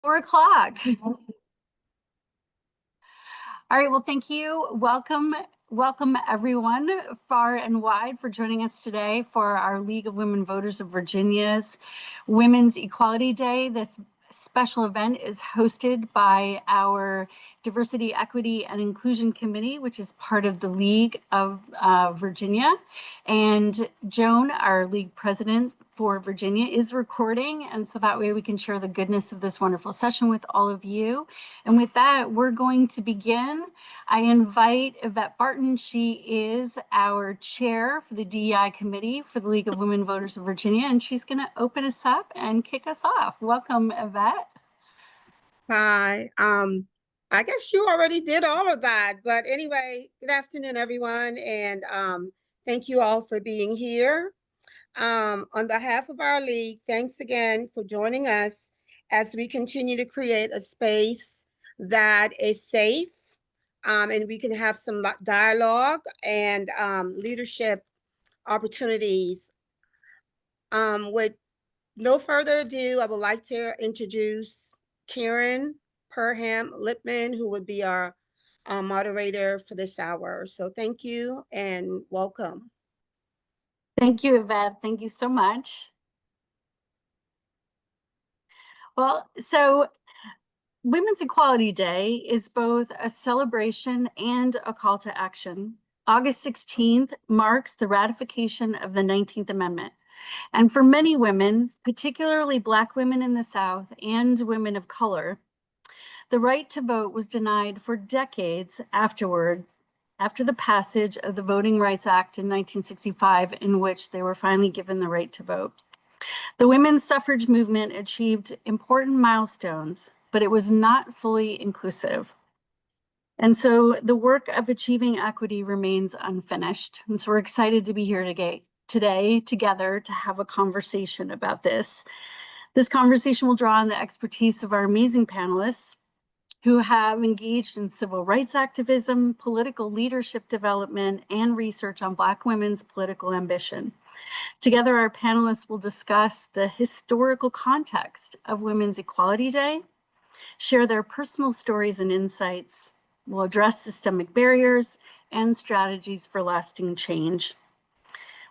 4 o'clock. All right, well, thank you. Welcome everyone far and wide for joining us today for our League of Women Voters of Virginia's Women's Equality Day. This special event is hosted by our Diversity, Equity, and Inclusion Committee, which is part of the League of Virginia. And Joan, our league president for Virginia, is recording. And so that way we can share the goodness of this wonderful session with all of you. And with that, we're going to begin. I invite Yvette Barton. She is our chair for the DEI committee for the League of Women Voters of Virginia, and she's going to open us up and kick us off. Welcome, Yvette. Hi. I guess you already did all of that, but anyway, good afternoon, everyone, and thank you all for being here. On behalf of our league, thanks again for joining us as we continue to create a space that is safe, and we can have some dialogue and leadership opportunities. With no further ado, I would like to introduce Karen Perham Lipman, who would be our moderator for this hour. So thank you and welcome. Thank you, Yvette. Thank you so much. Well, so Women's Equality Day is both a celebration and a call to action. August 16th marks the ratification of the 19th Amendment. And for many women, particularly Black women in the South and women of color, the right to vote was denied for decades afterward, after the passage of the Voting Rights Act in 1965, in which they were finally given the right to vote. The women's suffrage movement achieved important milestones, but it was not fully inclusive. And so the work of achieving equity remains unfinished. And so we're excited to be here today together to have a conversation about this. This conversation will draw on the expertise of our amazing panelists who have engaged in civil rights activism, political leadership development, and research on Black women's political ambition. Together, our panelists will discuss the historical context of Women's Equality Day, share their personal stories and insights, will address systemic barriers and strategies for lasting change.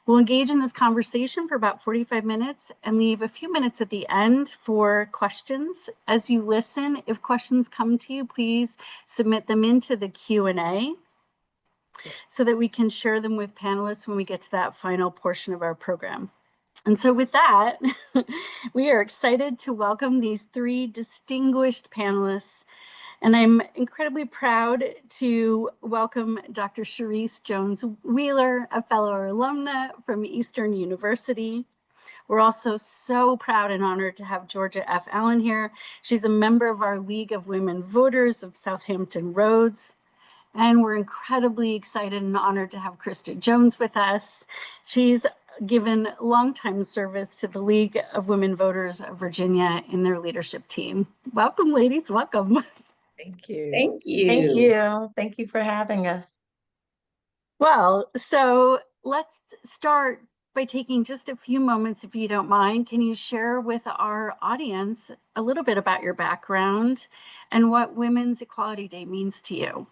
We'll engage in this conversation for about 45 minutes and leave a few minutes at the end for questions. As you listen, if questions come to you, please submit them into the Q&A so that we can share them with panelists when we get to that final portion of our program. And so with that, we are excited to welcome these three distinguished panelists. And I'm incredibly proud to welcome Dr. Sharice Jones-Wheeler, a fellow alumna from Eastern University. We're also so proud and honored to have Georgia F. Allen here. She's a member of our League of Women Voters of Southampton Roads. And we're incredibly excited and honored to have Krista Jones with us. She's given longtime service to the League of Women Voters of Virginia in their leadership team. Welcome, ladies, welcome. Thank you. Thank you. Thank you. Thank you for having us. Well, so let's start by taking just a few moments, if you don't mind. Can you share with our audience a little bit about your background and what Women's Equality Day means to you?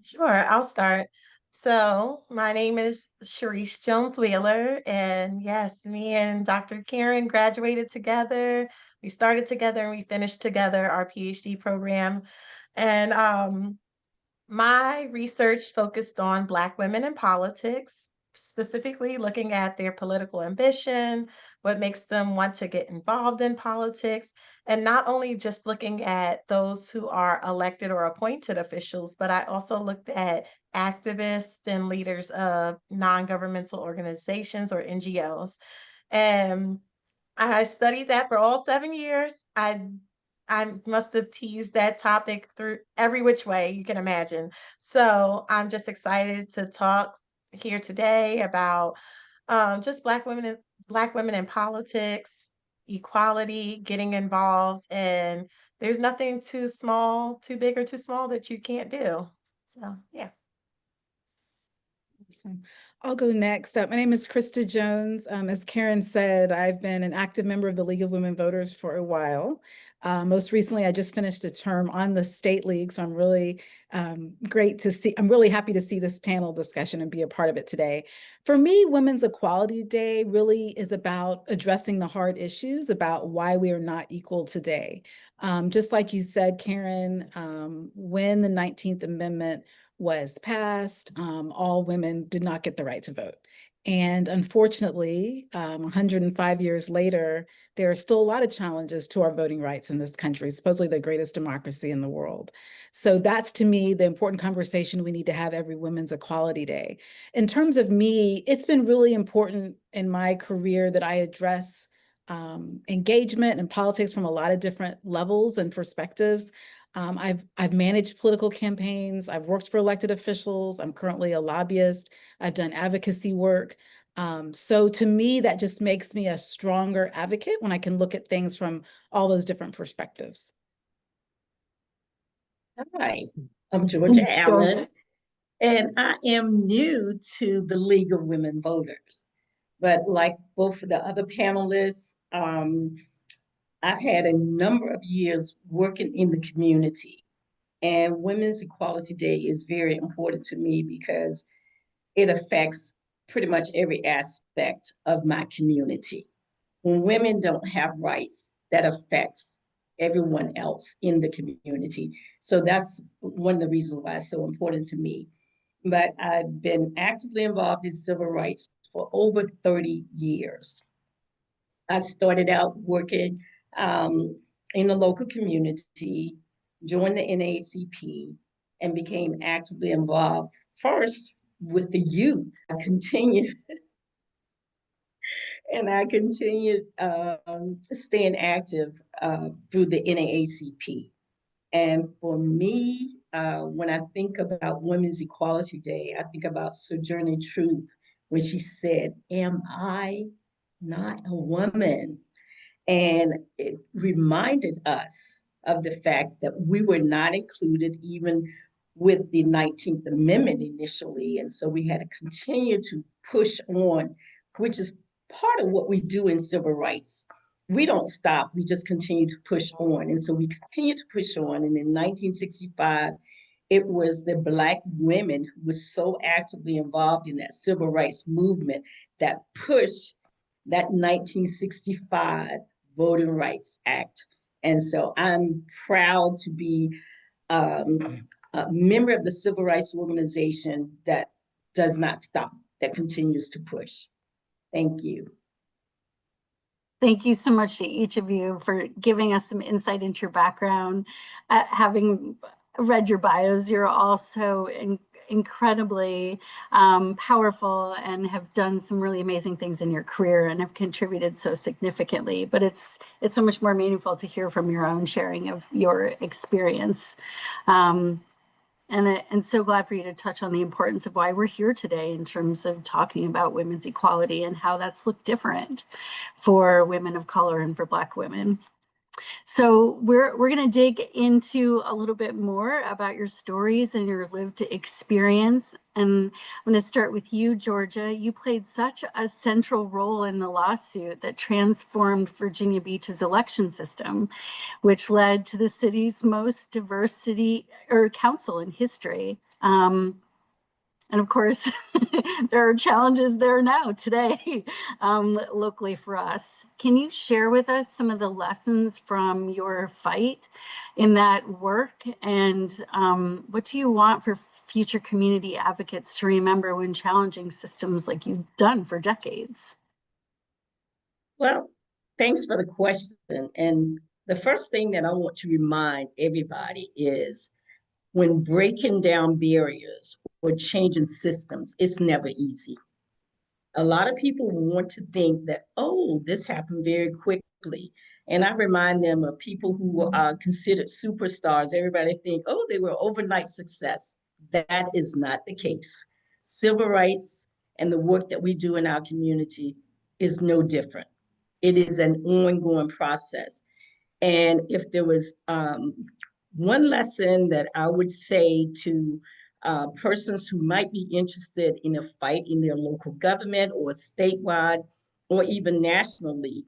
Sure, I'll start. So my name is Sharice Jones-Wheeler, and yes, me and Dr. Karen graduated together. We started together and we finished together our PhD program. And my research focused on Black women in politics, specifically looking at their political ambition, what makes them want to get involved in politics, and not only just looking at those who are elected or appointed officials, but I also looked at activists and leaders of non-governmental organizations or NGOs. And I studied that for all 7 years. I must have teased that topic through every which way you can imagine. So I'm just excited to talk here today about just Black women in politics, equality, getting involved, and there's nothing too small, too big, or too small that you can't do. So yeah. Awesome. I'll go next. My name is Krista Jones. As Karen said, I've been an active member of the League of Women Voters for a while. Most recently, I just finished a term on the state league, so I'm really I'm really happy to see this panel discussion and be a part of it today. For me, Women's Equality Day really is about addressing the hard issues about why we are not equal today. Just like you said, Karen, when the 19th Amendment was passed, all women did not get the right to vote. And unfortunately, 105 years later, there are still a lot of challenges to our voting rights in this country, supposedly the greatest democracy in the world. So that's, to me, the important conversation we need to have every Women's Equality Day. In terms of me, it's been really important in my career that I address engagement and politics from a lot of different levels and perspectives. I've managed political campaigns. I've worked for elected officials. I'm currently a lobbyist. I've done advocacy work. So to me, that just makes me a stronger advocate when I can look at things from all those different perspectives. Hi, I'm Georgia Allen, Georgia. and I am new to the League of Women Voters. But like both of the other panelists, I've had a number of years working in the community. And Women's Equality Day is very important to me because it affects pretty much every aspect of my community. When women don't have rights, that affects everyone else in the community. So that's one of the reasons why it's so important to me. But I've been actively involved in civil rights for over 30 years. I started out working in the local community, joined the NAACP, and became actively involved first with the youth. I continued staying active through the NAACP. And for me, when I think about Women's Equality Day, I think about Sojourner Truth when she said, "Am I not a woman?" And it reminded us of the fact that we were not included even with the 19th Amendment initially. And so we had to continue to push on, which is part of what we do in civil rights. We don't stop, we just continue to push on. And so we continue to push on. And in 1965, it was the Black women who were so actively involved in that civil rights movement that pushed that 1965 Voting Rights Act. And so I'm proud to be a member of the civil rights organization that does not stop, that continues to push. Thank you. Thank you so much to each of you for giving us some insight into your background. Having read your bios, you're also incredibly powerful and have done some really amazing things in your career and have contributed so significantly. But it's so much more meaningful to hear from your own sharing of your experience. And so glad for you to touch on the importance of why we're here today in terms of talking about women's equality and how that's looked different for women of color and for Black women. So we're going to dig into a little bit more about your stories and your lived experience. And I'm going to start with you, Georgia. You played such a central role in the lawsuit that transformed Virginia Beach's election system, which led to the city's most diversity or council in history. And of course, there are challenges there now today locally for us. Can you share with us some of the lessons from your fight in that work? And what do you want for future community advocates to remember when challenging systems like you've done for decades? Well, thanks for the question. And the first thing that I want to remind everybody is when breaking down barriers or changing systems, it's never easy. A lot of people want to think that, oh, this happened very quickly. And I remind them of people who are considered superstars. Everybody think, oh, they were overnight success. That is not the case. Civil rights and the work that we do in our community is no different. It is an ongoing process. And if there was one lesson that I would say to persons who might be interested in a fight in their local government or statewide or even nationally.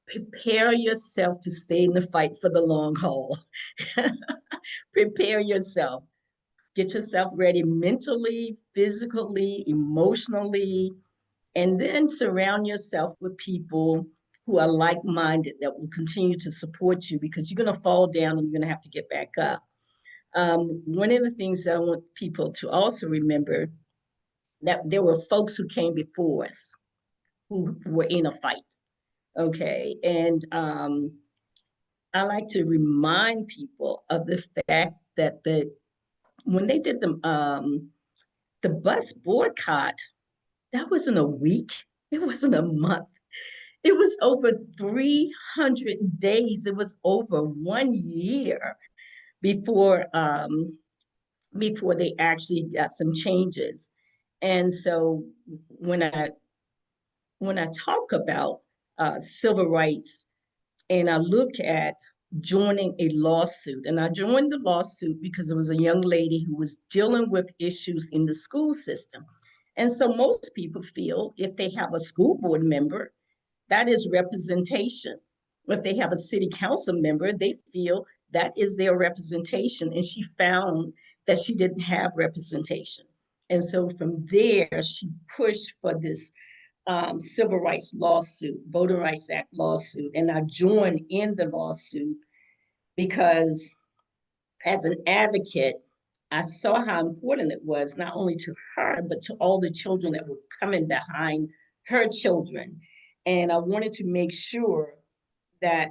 Prepare yourself to stay in the fight for the long haul. Prepare yourself. Get yourself ready mentally, physically, emotionally, and then surround yourself with people who are like-minded that will continue to support you, because you're going to fall down and you're going to have to get back up. One of the things that I want people to also remember, that there were folks who came before us who were in a fight. Okay. And I like to remind people of the fact that when they did the bus boycott, that wasn't a week. It wasn't a month. It was over 300 days. It was over 1 year before before they actually got some changes. And so when I talk about civil rights, and I look at joining a lawsuit, and I joined the lawsuit because it was a young lady who was dealing with issues in the school system. And so most people feel if they have a school board member, that is representation. If they have a city council member, they feel that is their representation. And she found that she didn't have representation. And so from there, she pushed for this civil rights lawsuit, Voter Rights Act lawsuit. And I joined in the lawsuit because as an advocate, I saw how important it was, not only to her, but to all the children that were coming behind her children. And I wanted to make sure that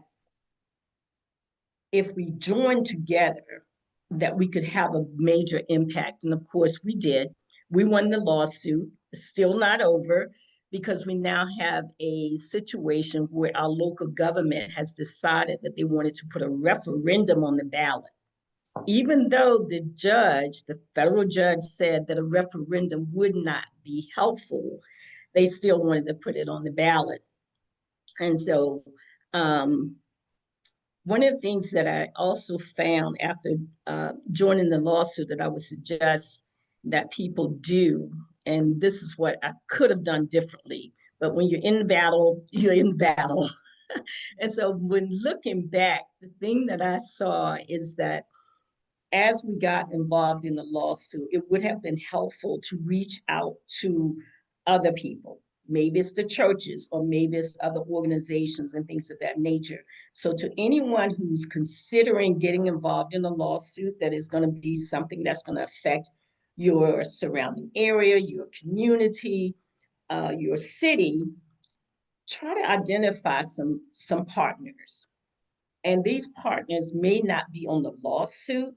if we joined together, that we could have a major impact. And of course we did. We won the lawsuit. It's still not over, because we now have a situation where our local government has decided that they wanted to put a referendum on the ballot. Even though the judge, the federal judge, said that a referendum would not be helpful, they still wanted to put it on the ballot. And so one of the things that I also found after joining the lawsuit that I would suggest that people do, and this is what I could have done differently, but when you're in the battle, you're in the battle. And so when looking back, the thing that I saw is that as we got involved in the lawsuit, it would have been helpful to reach out to other people. Maybe it's the churches, or maybe it's other organizations and things of that nature. So to anyone who's considering getting involved in a lawsuit that is going to be something that's going to affect your surrounding area, your community, your city, try to identify some partners. And these partners may not be on the lawsuit,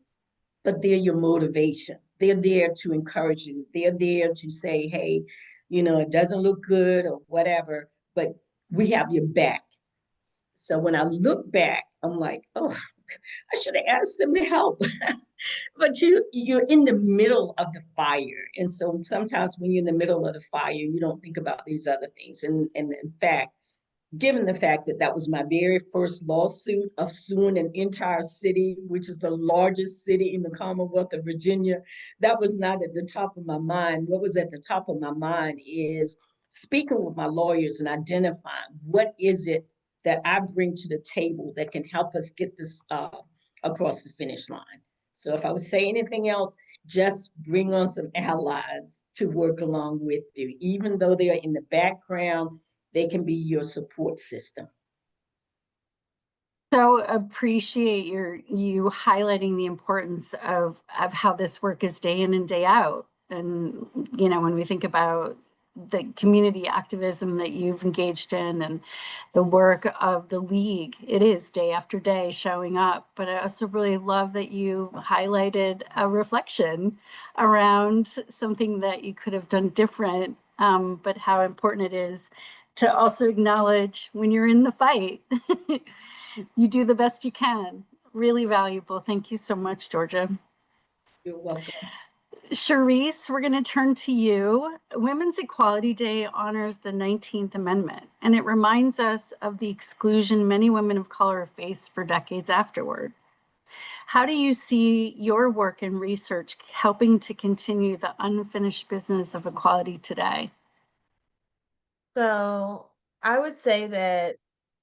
but they're your motivation. They're there to encourage you. They're there to say, hey, you know, it doesn't look good or whatever, but we have your back. So when I look back, I'm like, oh, I should have asked them to help. But you're in the middle of the fire. And so sometimes when you're in the middle of the fire, you don't think about these other things. And in fact, given the fact that that was my very first lawsuit of suing an entire city, which is the largest city in the Commonwealth of Virginia, that was not at the top of my mind. What was at the top of my mind is speaking with my lawyers and identifying what is it that I bring to the table that can help us get this across the finish line. So if I would say anything else, just bring on some allies to work along with you. Even though they are in the background, they can be your support system. So appreciate you highlighting the importance of how this work is day in and day out. And, you know, when we think about the community activism that you've engaged in and the work of the League, it is day after day showing up. But I also really love that you highlighted a reflection around something that you could have done different, but how important it is to also acknowledge when you're in the fight, you do the best you can. Really valuable. Thank you so much, Georgia. You're welcome. Charisse, we're going to turn to you. Women's Equality Day honors the 19th Amendment, and it reminds us of the exclusion many women of color faced for decades afterward. How do you see your work and research helping to continue the unfinished business of equality today? So I would say that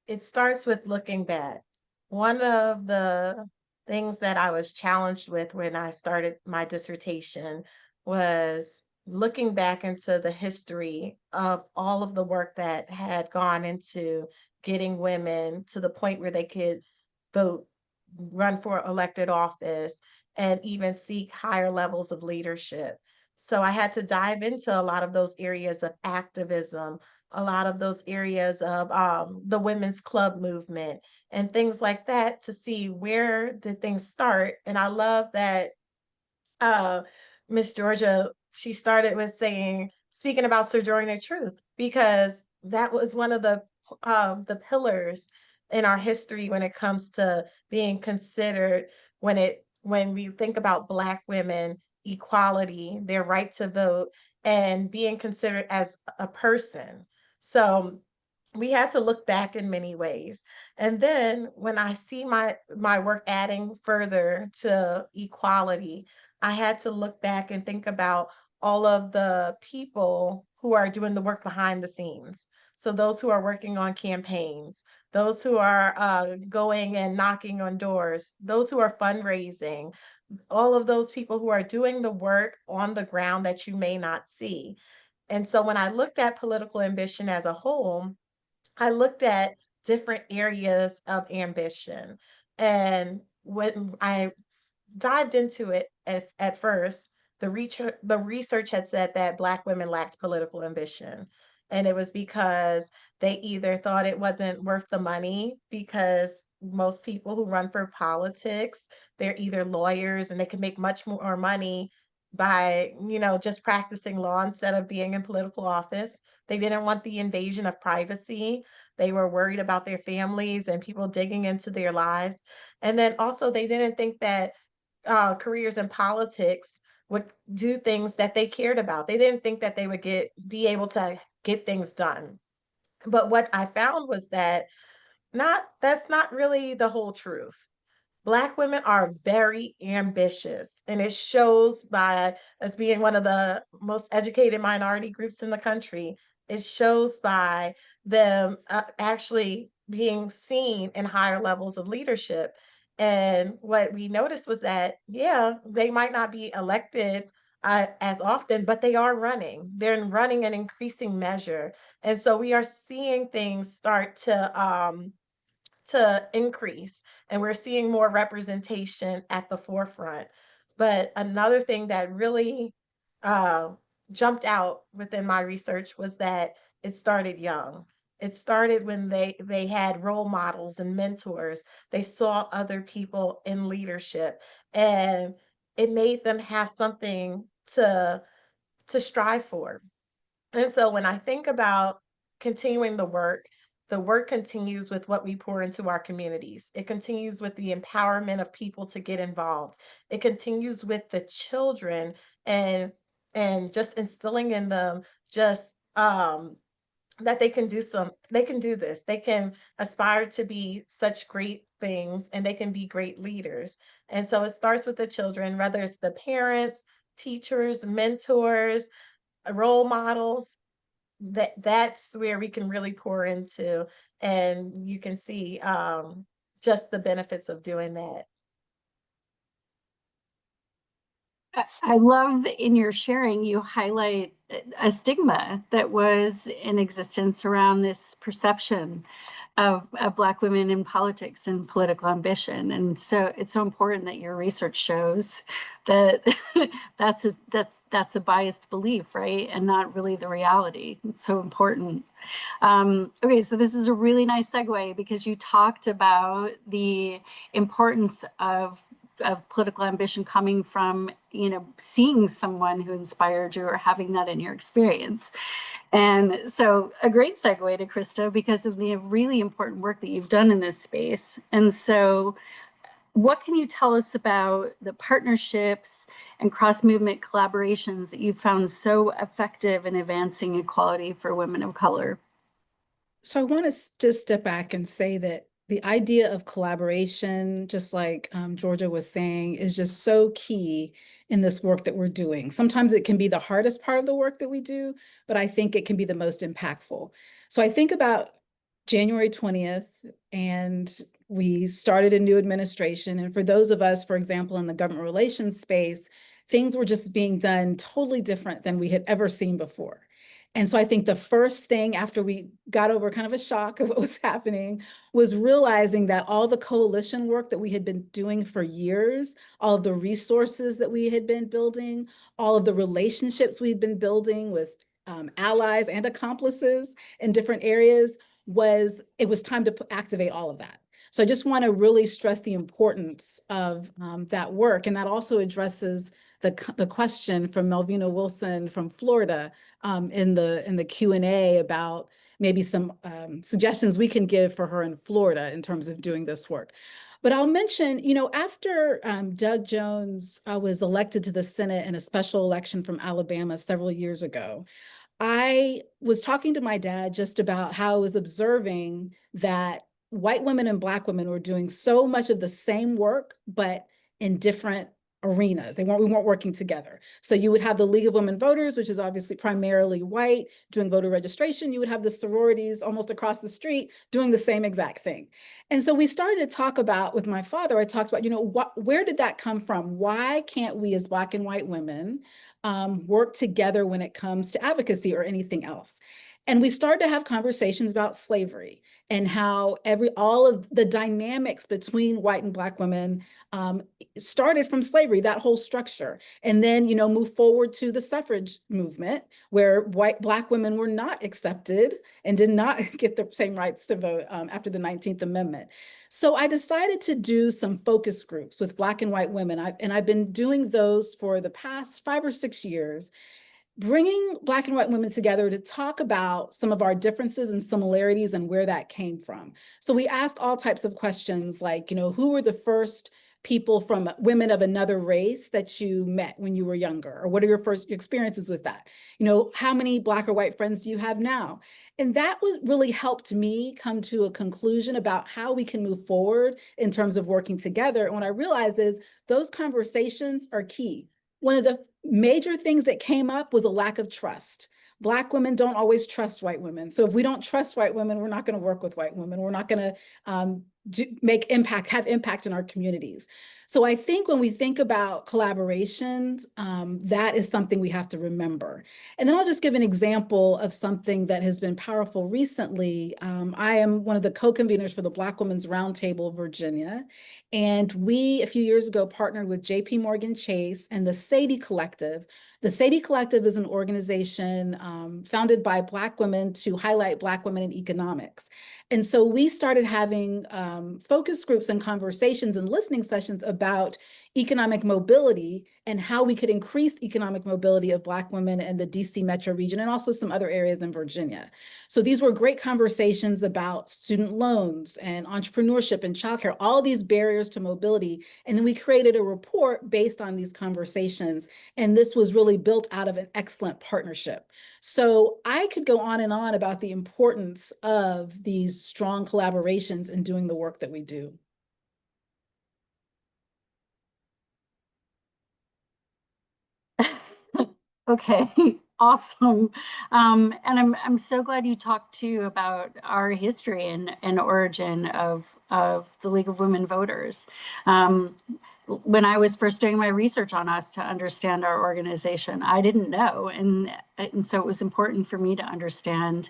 it starts with looking back. One of the things that I was challenged with when I started my dissertation was looking back into the history of all of the work that had gone into getting women to the point where they could vote, run for elected office, and even seek higher levels of leadership. So I had to dive into a lot of those areas of activism, a lot of those areas of the women's club movement and things like that to see where did things start. And I love that uh, Miss Georgia, she started with saying, speaking about Sojourner Truth, because that was one of the pillars in our history when it comes to being considered when we think about Black women, equality, their right to vote, and being considered as a person. So we had to look back in many ways. And then when I see my work adding further to equality, I had to look back and think about all of the people who are doing the work behind the scenes. So those who are working on campaigns, those who are going and knocking on doors, those who are fundraising, all of those people who are doing the work on the ground that you may not see. And so when I looked at political ambition as a whole, I looked at different areas of ambition. And when I dived into it at first, the research had said that Black women lacked political ambition. And it was because they either thought it wasn't worth the money, because most people who run for politics, they're either lawyers and they can make much more money by, just practicing law instead of being in political office. They didn't want the invasion of privacy. They were worried about their families and people digging into their lives. And then also, they didn't think that careers in politics would do things that they cared about. They didn't think that they would be able to get things done. But what I found was that not that's not really the whole truth. Black women are very ambitious, and it shows by us being one of the most educated minority groups in the country. It shows by them actually being seen in higher levels of leadership. And what we noticed was that, yeah, they might not be elected as often, but they are running. They're running an increasing measure. And so we are seeing things start to increase, and we're seeing more representation at the forefront. But another thing that really uh, jumped out within my research was that it started young. It started when they had role models and mentors. They saw other people in leadership, and it made them have something to strive for. And so when I think about continuing the work continues with what we pour into our communities. It continues with the empowerment of people to get involved. It continues with the children and just instilling in them just that they can do this. They can aspire to be such great things, and they can be great leaders. And so it starts with the children, whether it's the parents, teachers, mentors, role models. That's where we can really pour into, and you can see just the benefits of doing that. I love in your sharing, you highlight a stigma that was in existence around this perception of Black women in politics and political ambition. And so it's so important that your research shows that that's a biased belief, right? And not really the reality. It's so important. Okay, so this is a really nice segue because you talked about the importance of political ambition coming from, seeing someone who inspired you or having that in your experience. And so a great segue to Krista because of the really important work that you've done in this space. And so what can you tell us about the partnerships and cross-movement collaborations that you found so effective in advancing equality for women of color? So I want to just step back and say that the idea of collaboration, just like Georgia was saying, is just so key in this work that we're doing. Sometimes it can be the hardest part of the work that we do, but I think it can be the most impactful. So I think about January 20th, and we started a new administration. And for those of us, for example, in the government relations space, things were just being done totally different than we had ever seen before. And so I think the first thing after we got over kind of a shock of what was happening was realizing that all the coalition work that we had been doing for years, all of the resources that we had been building, all of the relationships we'd been building with allies and accomplices in different areas, it was time to activate all of that. So I just want to really stress the importance of that work. And that also addresses the question from Melvina Wilson from Florida in the Q&A about maybe some suggestions we can give for her in Florida in terms of doing this work. But I'll mention, after Doug Jones was elected to the Senate in a special election from Alabama several years ago, I was talking to my dad just about how I was observing that white women and Black women were doing so much of the same work, but in different arenas. We weren't working together. So you would have the League of Women Voters, which is obviously primarily white, doing voter registration. You would have the sororities almost across the street doing the same exact thing. And so we started to talk about, with my father, I talked about, where did that come from? Why can't we as Black and white women work together when it comes to advocacy or anything else? And we started to have conversations about slavery and how all of the dynamics between white and Black women started from slavery, that whole structure. And then, move forward to the suffrage movement, where Black women were not accepted and did not get the same rights to vote after the 19th Amendment. So I decided to do some focus groups with Black and white women. I've been doing those for the past 5 or 6 years, bringing Black and white women together to talk about some of our differences and similarities and where that came from. So we asked all types of questions like, who were the first people from women of another race that you met when you were younger? Or what are your first experiences with that? How many Black or white friends do you have now? And that really helped me come to a conclusion about how we can move forward in terms of working together. And what I realized is those conversations are key. One of the major things that came up was a lack of trust. Black women don't always trust white women. So if we don't trust white women, we're not going to work with white women. We're not going to have impact in our communities. So I think when we think about collaborations, that is something we have to remember. And then I'll just give an example of something that has been powerful recently. I am one of the co-conveners for the Black Women's Roundtable of Virginia. And we, a few years ago, partnered with JP Morgan Chase and the Sadie Collective. The Sadie Collective is an organization founded by Black women to highlight Black women in economics. And so we started having focus groups and conversations and listening sessions about economic mobility and how we could increase economic mobility of Black women in the DC metro region and also some other areas in Virginia. So these were great conversations about student loans and entrepreneurship and childcare, all these barriers to mobility. And then we created a report based on these conversations. And this was really built out of an excellent partnership. So I could go on and on about the importance of these strong collaborations in doing the work that we do. Okay, awesome. And I'm so glad you talked too about our history and origin of the League of Women Voters. When I was first doing my research on us to understand our organization, I didn't know, and so it was important for me to understand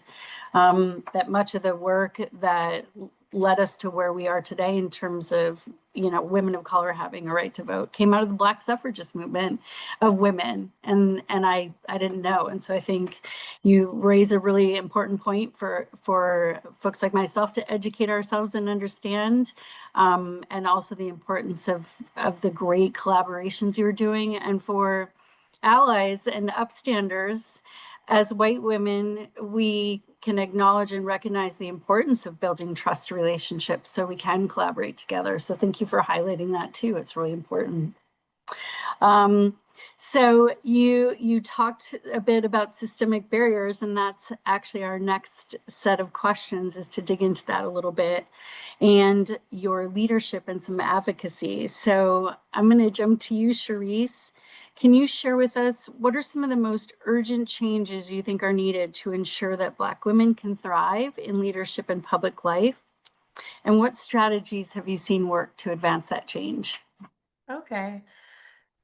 that much of the work that led us to where we are today in terms of, women of color having a right to vote came out of the Black suffragist movement of women. And I didn't know. And so I think you raise a really important point for folks like myself to educate ourselves and understand, and also the importance of the great collaborations you're doing, and for allies and upstanders. As white women, we can acknowledge and recognize the importance of building trust relationships so we can collaborate together. So thank you for highlighting that too. It's really important. So you talked a bit about systemic barriers, and that's actually our next set of questions, is to dig into that a little bit, and your leadership and some advocacy. So I'm going to jump to you, Charisse. Can you share with us what are some of the most urgent changes you think are needed to ensure that Black women can thrive in leadership and public life? And what strategies have you seen work to advance that change? Okay.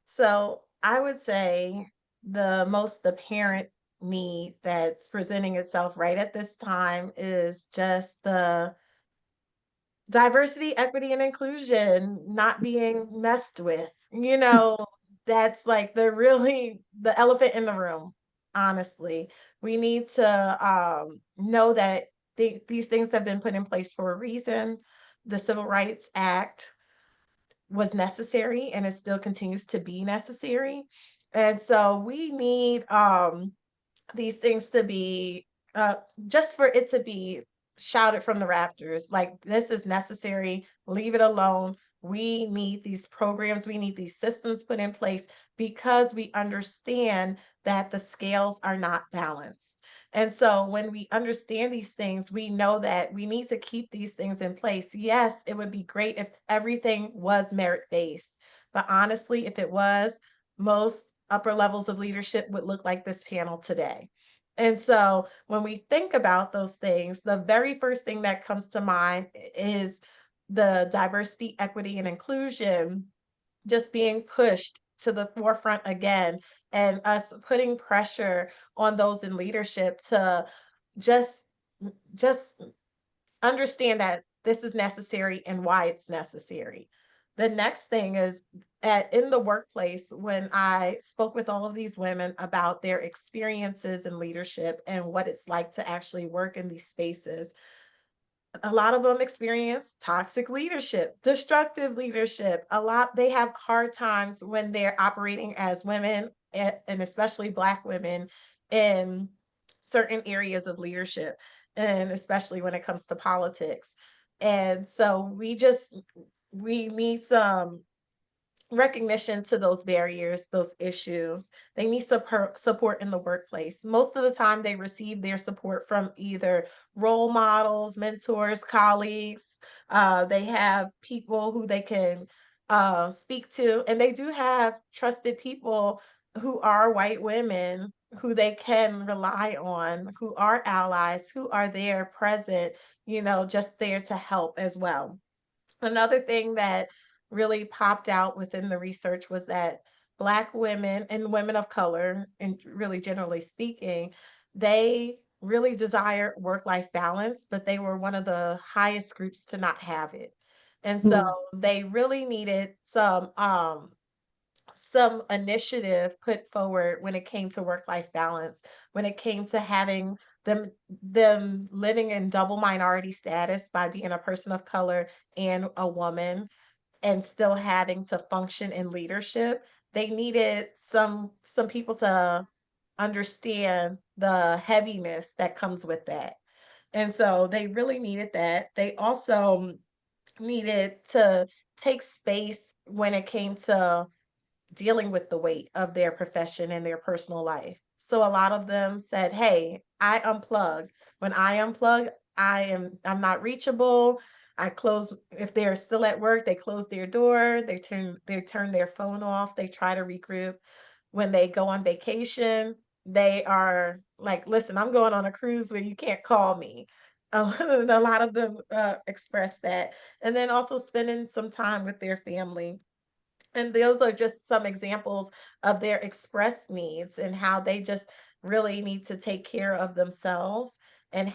So I would say the most apparent need that's presenting itself right at this time is just the diversity, equity, and inclusion not being messed with. That's like the elephant in the room, honestly. We need to know that these things have been put in place for a reason. The Civil Rights Act was necessary and it still continues to be necessary. And so we need these things to be uh just for it to be shouted from the rafters, like this is necessary, leave it alone. We need these programs, we need these systems put in place because we understand that the scales are not balanced. And so when we understand these things, we know that we need to keep these things in place. Yes, it would be great if everything was merit based, but honestly, if it was, most upper levels of leadership would look like this panel today. And so when we think about those things, the very first thing that comes to mind is the diversity, equity, and inclusion just being pushed to the forefront again, and us putting pressure on those in leadership to just just understand that this is necessary and why it's necessary. The next thing is in the workplace, when I spoke with all of these women about their experiences in leadership and what it's like to actually work in these spaces, a lot of them experience toxic leadership, destructive leadership. A lot they have hard times when they're operating as women and especially Black women in certain areas of leadership, and especially when it comes to politics. And so we need some recognition to those barriers, those issues. They need support in the workplace. Most of the time, they receive their support from either role models, mentors, colleagues. They have people who they can speak to, and they do have trusted people who are white women who they can rely on, who are allies, who are there present, just there to help as well. Another thing that really popped out within the research was that Black women and women of color, and really generally speaking, they really desire work-life balance, but they were one of the highest groups to not have it. And so Mm. they really needed some initiative put forward when it came to work-life balance, when it came to having them living in double minority status by being a person of color and a woman and still having to function in leadership. They needed some people to understand the heaviness that comes with that. And so they really needed that. They also needed to take space when it came to dealing with the weight of their profession and their personal life. So a lot of them said, "Hey, I unplug. When I unplug, I'm not reachable. I close if they're still at work, they close their door, they turn their phone off, they try to regroup. When they go on vacation, they are like, "Listen, I'm going on a cruise where you can't call me." A lot of them express that. And then also spending some time with their family, and those are just some examples of their expressed needs and how they just really need to take care of themselves, and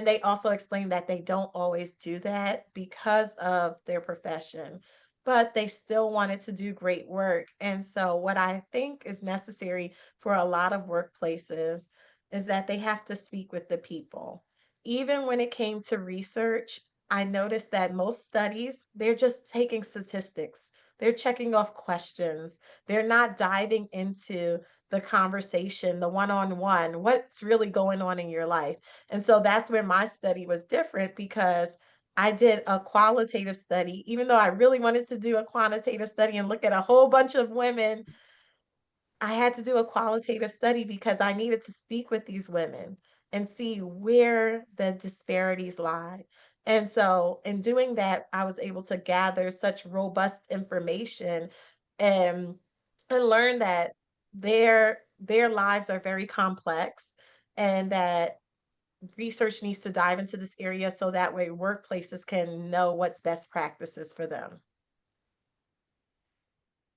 they also explain that they don't always do that because of their profession, but they still wanted to do great work. And so what I think is necessary for a lot of workplaces is that they have to speak with the people. Even when it came to research, I noticed that most studies, they're just taking statistics, they're checking off questions. They're not diving into the conversation, the one-on-one, what's really going on in your life. And so that's where my study was different because I did a qualitative study, even though I really wanted to do a quantitative study and look at a whole bunch of women. I had to do a qualitative study because I needed to speak with these women and see where the disparities lie. And so in doing that, I was able to gather such robust information and learn that their lives are very complex, and that research needs to dive into this area so that way workplaces can know what's best practices for them.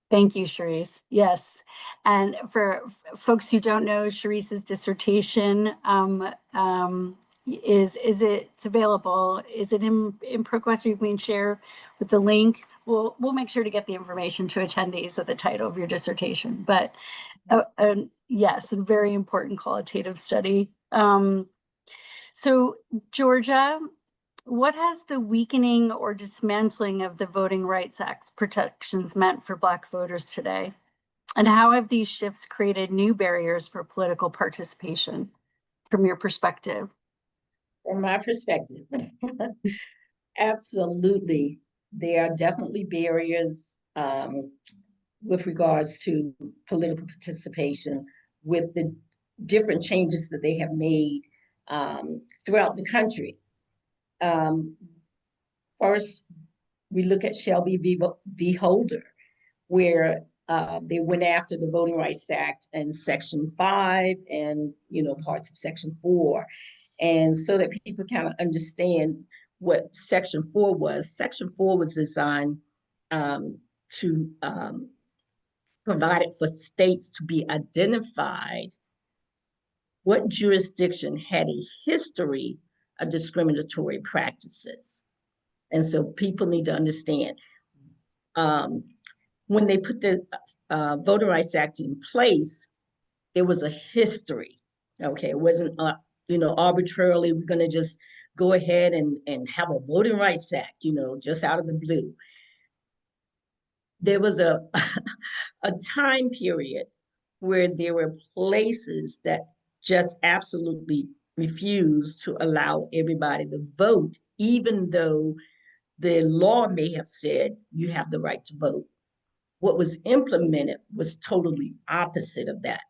Thank you, Charisse. Yes. And for folks who don't know, Charisse's dissertation it's available. Is it in ProQuest, or you can share with the link? We'll make sure to get the information to attendees of the title of your dissertation. But yes, a very important qualitative study. So Georgia, what has the weakening or dismantling of the Voting Rights Act protections meant for Black voters today? And how have these shifts created new barriers for political participation from your perspective? From my perspective, absolutely. There are definitely barriers with regards to political participation with the different changes that they have made throughout the country. First, we look at Shelby v. Holder, where they went after the Voting Rights Act and Section 5 and, parts of Section 4. And so that people kind of understand what Section 4 was. Section 4 was designed to provide it for states to be identified what jurisdiction had a history of discriminatory practices. And so people need to understand when they put the Voting Rights Act in place, there was a history. Okay, it wasn't arbitrarily we're going to just go ahead and have a Voting Rights Act, just out of the blue. There was a a time period where there were places that just absolutely refused to allow everybody to vote, even though the law may have said you have the right to vote. What was implemented was totally opposite of that.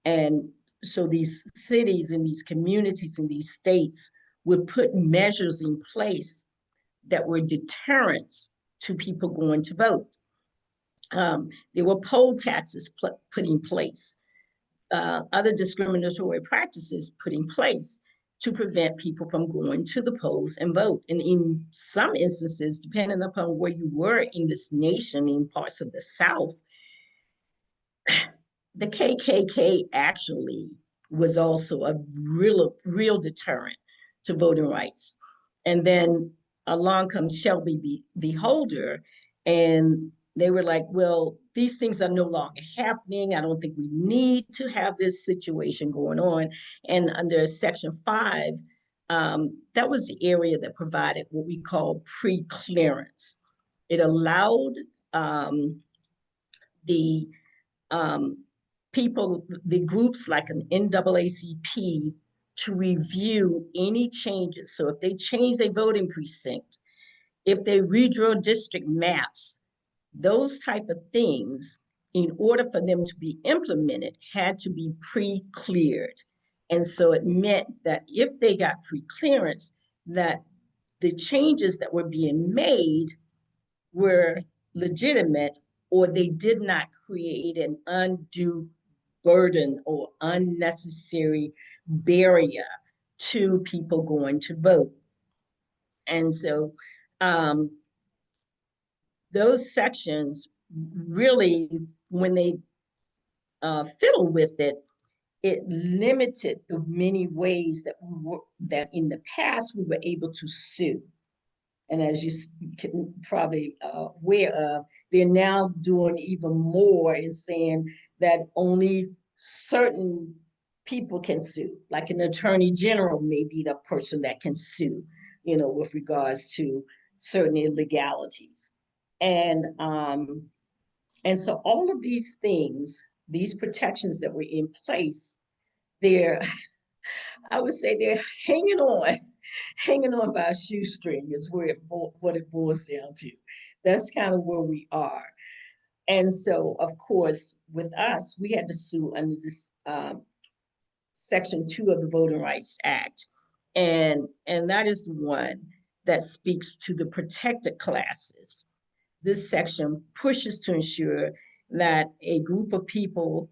And so these cities and these communities and these states would put measures in place that were deterrents to people going to vote. There were poll taxes put in place, other discriminatory practices put in place to prevent people from going to the polls and vote. And in some instances, depending upon where you were in this nation, in parts of the South, the KKK actually was also a real deterrent to voting rights. And then along comes Shelby v. Holder, and they were like, well, these things are no longer happening. I don't think we need to have this situation going on. And under Section 5, that was the area that provided what we call pre-clearance. It allowed the people, the groups like an NAACP, to review any changes. So if they change a voting precinct, if they redraw district maps, those type of things, in order for them to be implemented, had to be pre-cleared. And so it meant that if they got pre-clearance, that the changes that were being made were legitimate, or they did not create an undue burden or unnecessary barrier to people going to vote. And so those sections really, when they fiddle with it, it limited the many ways that in the past we were able to sue. And as you can probably aware of, they're now doing even more in saying that only certain people can sue, like an attorney general may be the person that can sue, with regards to certain illegalities. And so all of these things, these protections that were in place, they're, I would say they're hanging on hanging on by a shoestring is what it boils down to. That's kind of where we are. And so, of course, with us, we had to sue under this Section 2 of the Voting Rights Act. And that is the one that speaks to the protected classes. This section pushes to ensure that a group of people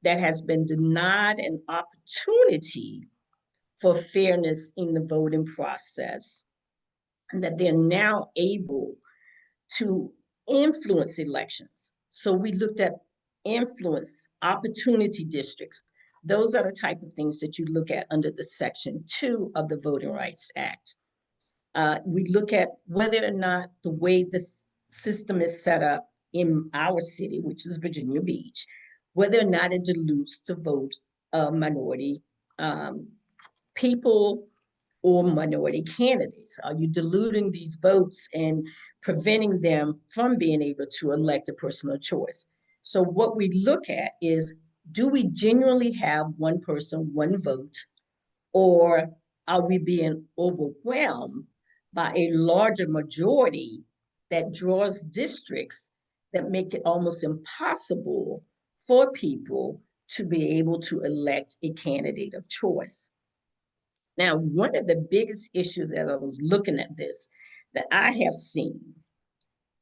that has been denied an opportunity for fairness in the voting process, and that they're now able to influence elections. So we looked at influence, opportunity districts. Those are the type of things that you look at under the Section 2 of the Voting Rights Act. We look at whether or not the way this system is set up in our city, which is Virginia Beach, whether or not it dilutes the vote of minority people or minority candidates. Are you diluting these votes and preventing them from being able to elect a person of choice? So what we look at is, do we genuinely have one person, one vote, or are we being overwhelmed by a larger majority that draws districts that make it almost impossible for people to be able to elect a candidate of choice? Now, one of the biggest issues as I was looking at this that I have seen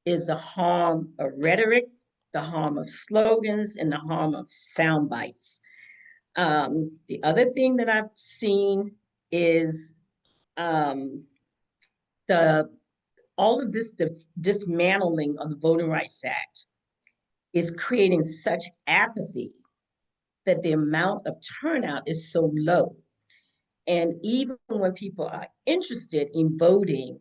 is the harm of rhetoric, the harm of slogans, and the harm of sound bites. The other thing that I've seen is the all of this dismantling of the Voting Rights Act is creating such apathy that the amount of turnout is so low. And even when people are interested in voting,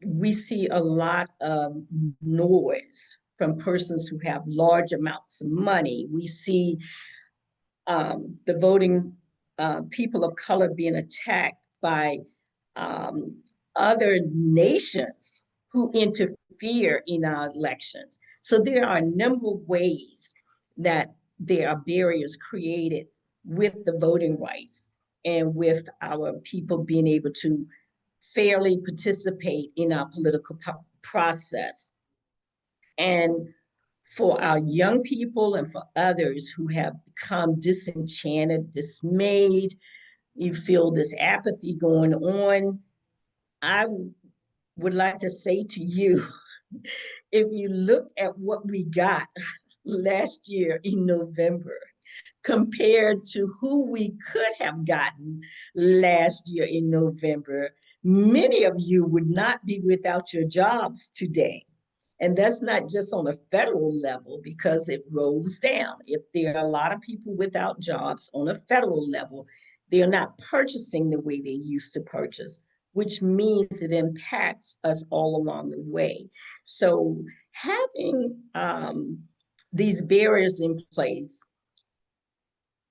we see a lot of noise from persons who have large amounts of money. We see the voting people of color being attacked by other nations who interfere in our elections. So there are a number of ways that there are barriers created with the voting rights and with our people being able to fairly participate in our political process. And for our young people and for others who have become disenchanted, dismayed, you feel this apathy going on, I would like to say to you, if you look at what we got last year in November, compared to who we could have gotten last year in November, many of you would not be without your jobs today. And that's not just on a federal level, because it rolls down. If there are a lot of people without jobs on a federal level, they're not purchasing the way they used to purchase, which means it impacts us all along the way. So having these barriers in place,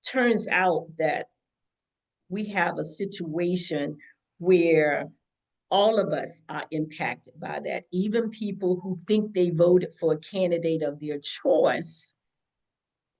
turns out that we have a situation where all of us are impacted by that. Even people who think they voted for a candidate of their choice,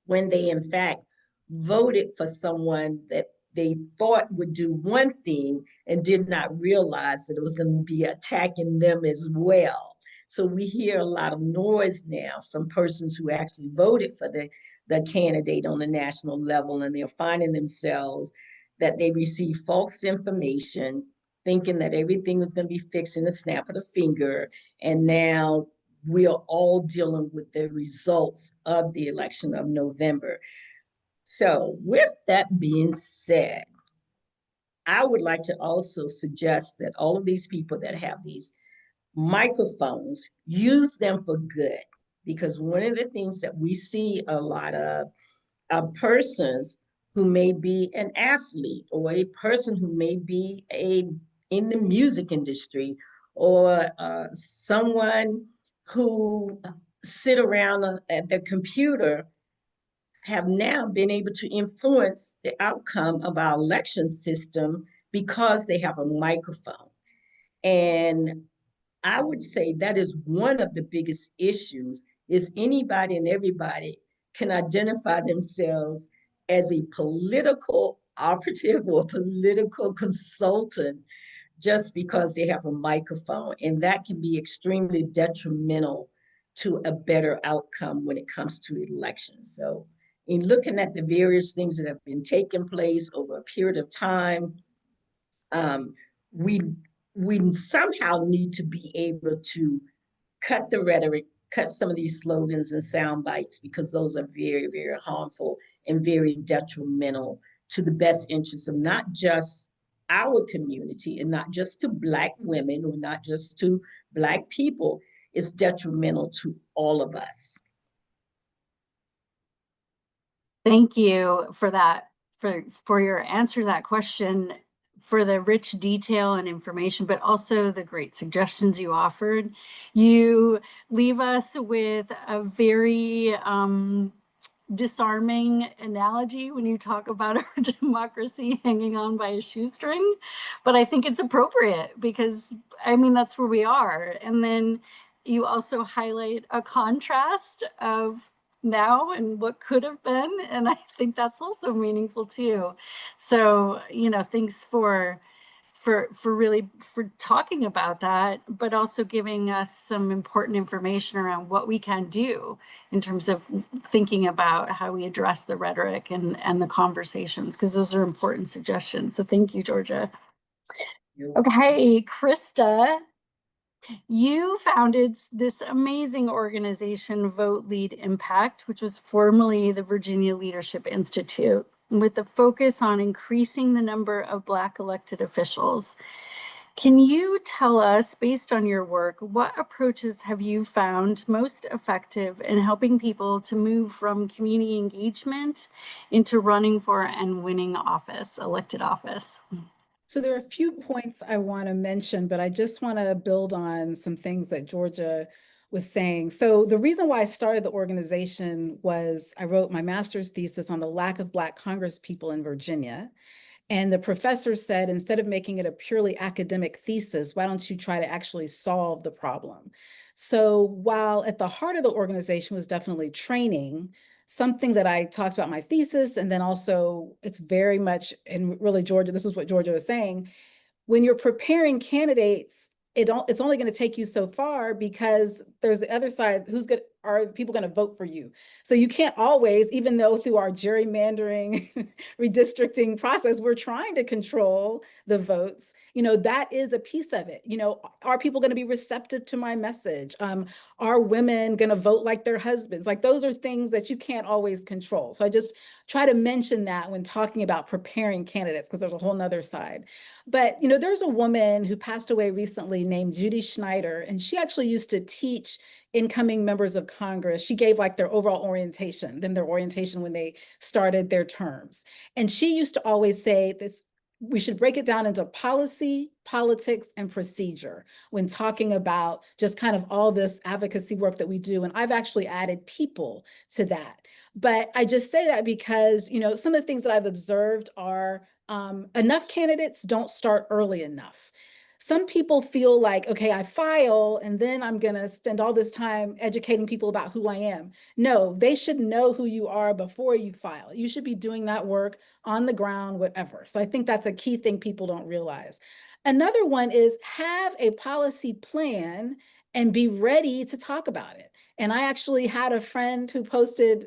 when they in fact voted for someone that they thought would do one thing and did not realize that it was going to be attacking them as well. So we hear a lot of noise now from persons who actually voted for the candidate on the national level, and they're finding themselves that they received false information, thinking that everything was going to be fixed in a snap of the finger. And now we are all dealing with the results of the election of November. So with that being said, I would like to also suggest that all of these people that have these microphones, use them for good. Because one of the things that we see a lot of are persons who may be an athlete, or a person who may be in the music industry, or someone who sit around at the computer, have now been able to influence the outcome of our election system because they have a microphone. And I would say that is one of the biggest issues, is anybody and everybody can identify themselves as a political operative or a political consultant just because they have a microphone. And that can be extremely detrimental to a better outcome when it comes to elections. So, in looking at the various things that have been taking place over a period of time, um, we we somehow need to be able to cut the rhetoric, cut some of these slogans and sound bites, because those are very, very harmful and very detrimental to the best interests of not just our community and not just to Black women or not just to Black people. It's detrimental to all of us. Thank you for that, for your answer to that question, for the rich detail and information, but also the great suggestions you offered. You leave us with a very disarming analogy when you talk about our democracy hanging on by a shoestring, but I think it's appropriate because I mean that's where we are. And then you also highlight a contrast of now and what could have been, and I think that's also meaningful too. So, you know, thanks for really for talking about that, but also giving us some important information around what we can do in terms of thinking about how we address the rhetoric and the conversations, because those are important suggestions. So thank you, Georgia. Okay, Krista, you founded this amazing organization, Vote Lead Impact, which was formerly the Virginia Leadership Institute, with a focus on increasing the number of Black elected officials. Can you tell us, based on your work, what approaches have you found most effective in helping people to move from community engagement into running for and winning office, elected office? So there are a few points I want to mention, but I just want to build on some things that Georgia was saying. So the reason why I started the organization was I wrote my master's thesis on the lack of Black Congresspeople in Virginia. And the professor said, instead of making it a purely academic thesis, why don't you try to actually solve the problem? So while at the heart of the organization was definitely training, something that I talked about in my thesis, and then also it's very much, and really Georgia, this is what Georgia was saying, when you're preparing candidates, it's only going to take you so far because there's the other side. Are people going to vote for you? So you can't always, even though through our gerrymandering, redistricting process, we're trying to control the votes. You know, that is a piece of it. You know, are people going to be receptive to my message? Are women going to vote like their husbands? Like those are things that you can't always control. So I just try to mention that when talking about preparing candidates, because there's a whole nother side. But, you know, there's a woman who passed away recently named Judy Schneider, and she actually used to teach incoming members of Congress. She gave like their overall orientation, their orientation when they started their terms. And she used to always say this, we should break it down into policy, politics, and procedure when talking about just kind of all this advocacy work that we do. And I've actually added people to that. But I just say that because, you know, some of the things that I've observed are enough candidates don't start early enough. Some people feel like, okay, I file and then I'm going to spend all this time educating people about who I am. No, they should know who you are before you file. You should be doing that work on the ground, whatever. So I think that's a key thing people don't realize. Another one is have a policy plan and be ready to talk about it. And I actually had a friend who posted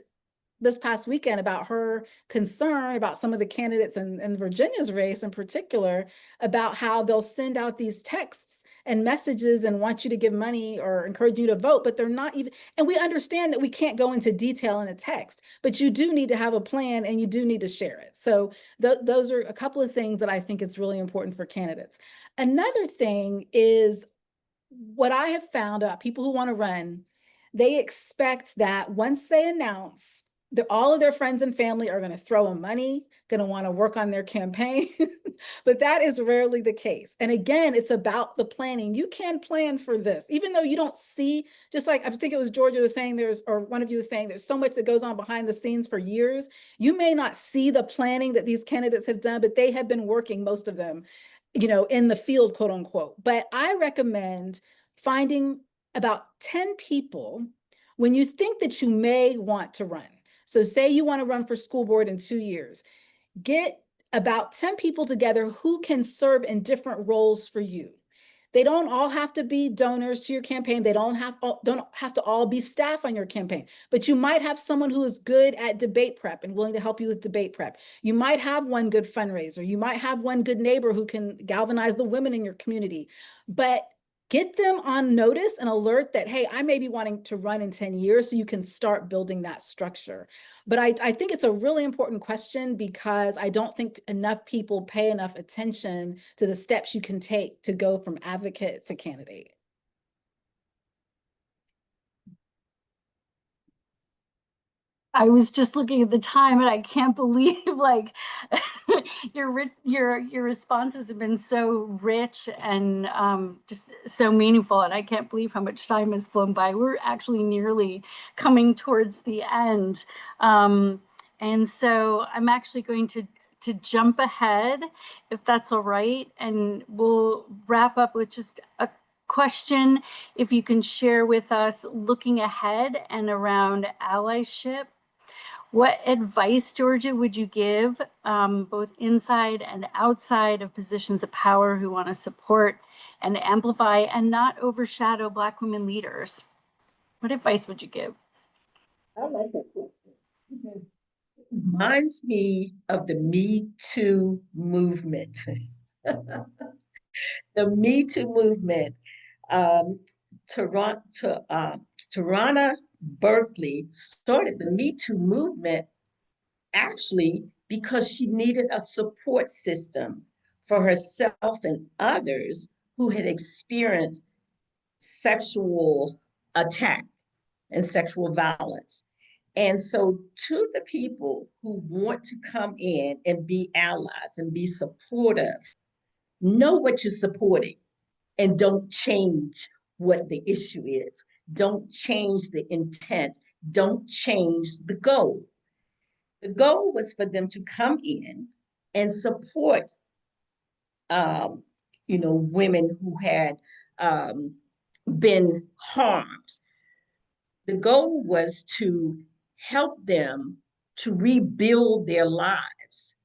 this past weekend about her concern about some of the candidates in Virginia's race in particular, about how they'll send out these texts and messages and want you to give money or encourage you to vote, but they're not even, and we understand that we can't go into detail in a text, but you do need to have a plan and you do need to share it. So those are a couple of things that I think is really important for candidates. Another thing is what I have found about people who want to run, they expect that once they announce all of their friends and family are going to throw them money, going to want to work on their campaign. But that is rarely the case. And again, it's about the planning. You can plan for this, even though you don't see, just like I think it was Georgia was saying or one of you was saying, there's so much that goes on behind the scenes for years. You may not see the planning that these candidates have done, but they have been working, most of them, you know, in the field, quote unquote. But I recommend finding about 10 people when you think that you may want to run. So say you want to run for school board in 2 years, get about 10 people together who can serve in different roles for you. They don't all have to be donors to your campaign. They don't have to all be staff on your campaign, but you might have someone who is good at debate prep and willing to help you with debate prep. You might have one good fundraiser. You might have one good neighbor who can galvanize the women in your community, but get them on notice and alert that, hey, I may be wanting to run in 10 years, so you can start building that structure. But I think it's a really important question, because I don't think enough people pay enough attention to the steps you can take to go from advocate to candidate. I was just looking at the time and I can't believe like your responses have been so rich and just so meaningful, and I can't believe how much time has flown by. We're actually nearly coming towards the end. And so I'm actually going to jump ahead, if that's all right, and we'll wrap up with just a question. If you can share with us, looking ahead and around allyship, what advice, Georgia, would you give both inside and outside of positions of power who want to support and amplify and not overshadow Black women leaders? What advice would you give? I like that question because it reminds me of the Me Too movement. The Me Too movement. Um, Toronto, Tarana Berkeley started the Me Too movement actually because she needed a support system for herself and others who had experienced sexual attack and sexual violence. And so, to the people who want to come in and be allies and be supportive, know what you're supporting and don't change what the issue is. Don't change the intent. Don't change the goal. The goal was for them to come in and support, um, women who had been harmed. The goal was to help them to rebuild their lives.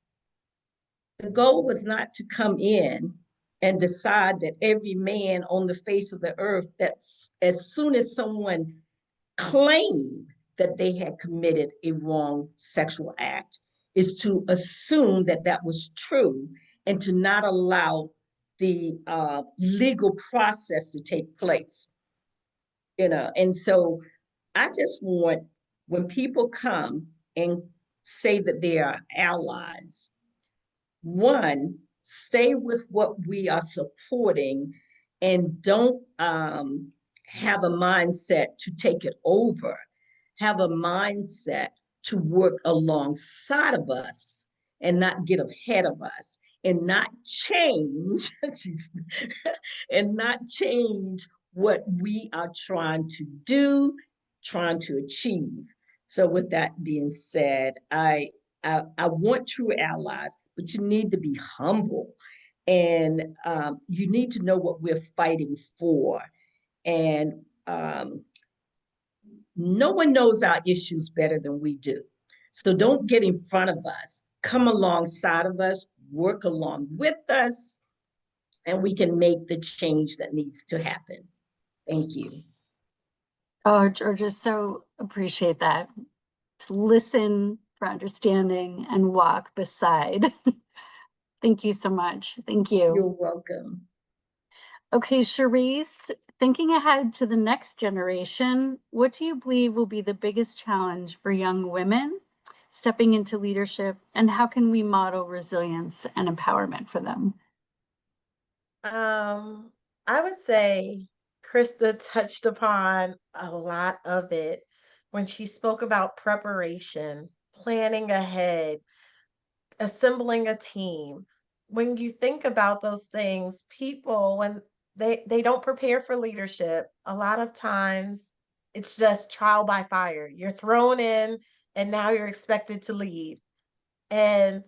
The goal was not to come in and decide that every man on the face of the earth, that as soon as someone claimed that they had committed a wrong sexual act, is to assume that that was true and to not allow the legal process to take place. And so I just want, when people come and say that they are allies, one, stay with what we are supporting and don't have a mindset to take it over. Have a mindset to work alongside of us and not get ahead of us and not change and not change what we are trying to do, trying to achieve. So with that being said, I want true allies, but you need to be humble, and you need to know what we're fighting for. And no one knows our issues better than we do. So don't get in front of us. Come alongside of us, work along with us, and we can make the change that needs to happen. Thank you. Oh, Georgia, so appreciate that. To listen for understanding and walk beside. Thank you so much. Thank you. You're welcome. Okay, Cherise, thinking ahead to the next generation, what do you believe will be the biggest challenge for young women stepping into leadership, and how can we model resilience and empowerment for them? I would say Krista touched upon a lot of it when she spoke about preparation, planning ahead, assembling a team. When you think about those things, people, when they don't prepare for leadership, a lot of times it's just trial by fire. You're thrown in and now you're expected to lead. And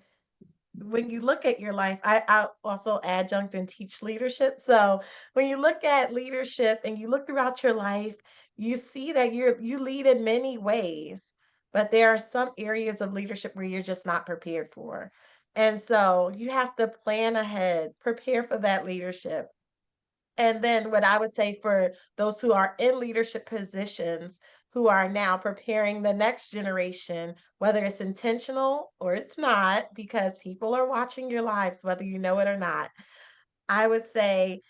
when you look at your life, I also adjunct and teach leadership. So when you look at leadership and you look throughout your life, you see that you lead in many ways, but there are some areas of leadership where you're just not prepared for. And so you have to plan ahead, prepare for that leadership. And then what I would say for those who are in leadership positions who are now preparing the next generation, whether it's intentional or it's not, because people are watching your lives, whether you know it or not, I would say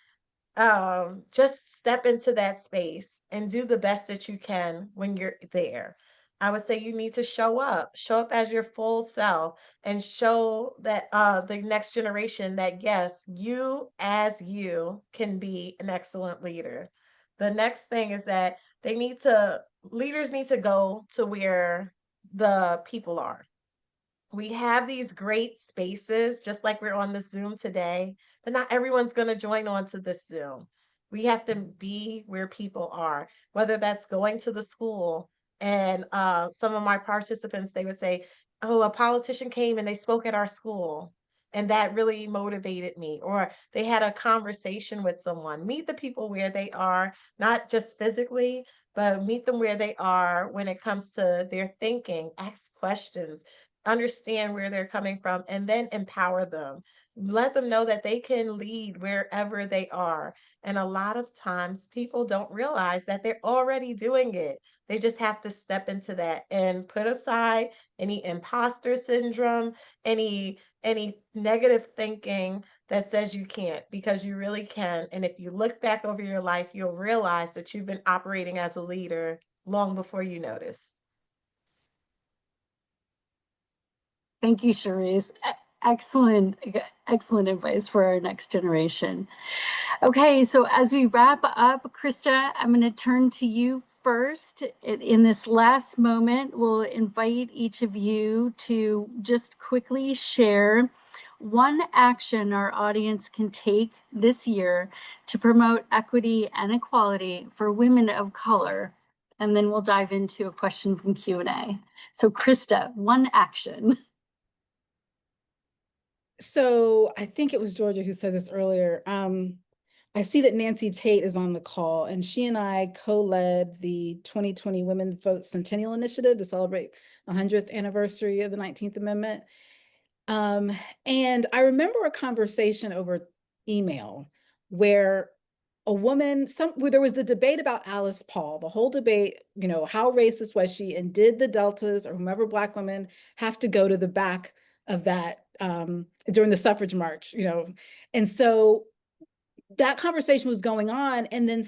just step into that space and do the best that you can when you're there. I would say you need to show up as your full self and show that the next generation that yes, you as you can be an excellent leader. The next thing is that leaders need to go to where the people are. We have these great spaces, just like we're on the Zoom today, but not everyone's going to join onto this Zoom. We have to be where people are, whether that's going to the school. And some of my participants, they would say, "Oh, a politician came and they spoke at our school." And that really motivated me. Or they had a conversation with someone. Meet the people where they are, not just physically, but meet them where they are when it comes to their thinking. Ask questions, understand where they're coming from, and then empower them. Let them know that they can lead wherever they are. And a lot of times people don't realize that they're already doing it. They just have to step into that and put aside any imposter syndrome, any negative thinking that says you can't, because you really can. And if you look back over your life, you'll realize that you've been operating as a leader long before you notice. Thank you, Cherise. Excellent, excellent advice for our next generation. Okay, so as we wrap up, Krista, I'm going to turn to you first. In this last moment, we'll invite each of you to just quickly share one action our audience can take this year to promote equity and equality for women of color. And then we'll dive into a question from Q&A. So Krista, one action. So I think it was Georgia who said this earlier. I see that Nancy Tate is on the call, and she and I co-led the 2020 Women Vote Centennial Initiative to celebrate the 100th anniversary of the 19th Amendment. And I remember a conversation over email where where there was the debate about Alice Paul, the whole debate, how racist was she, and did the Deltas or whomever Black women have to go to the back of that during the suffrage march, And so that conversation was going on. And then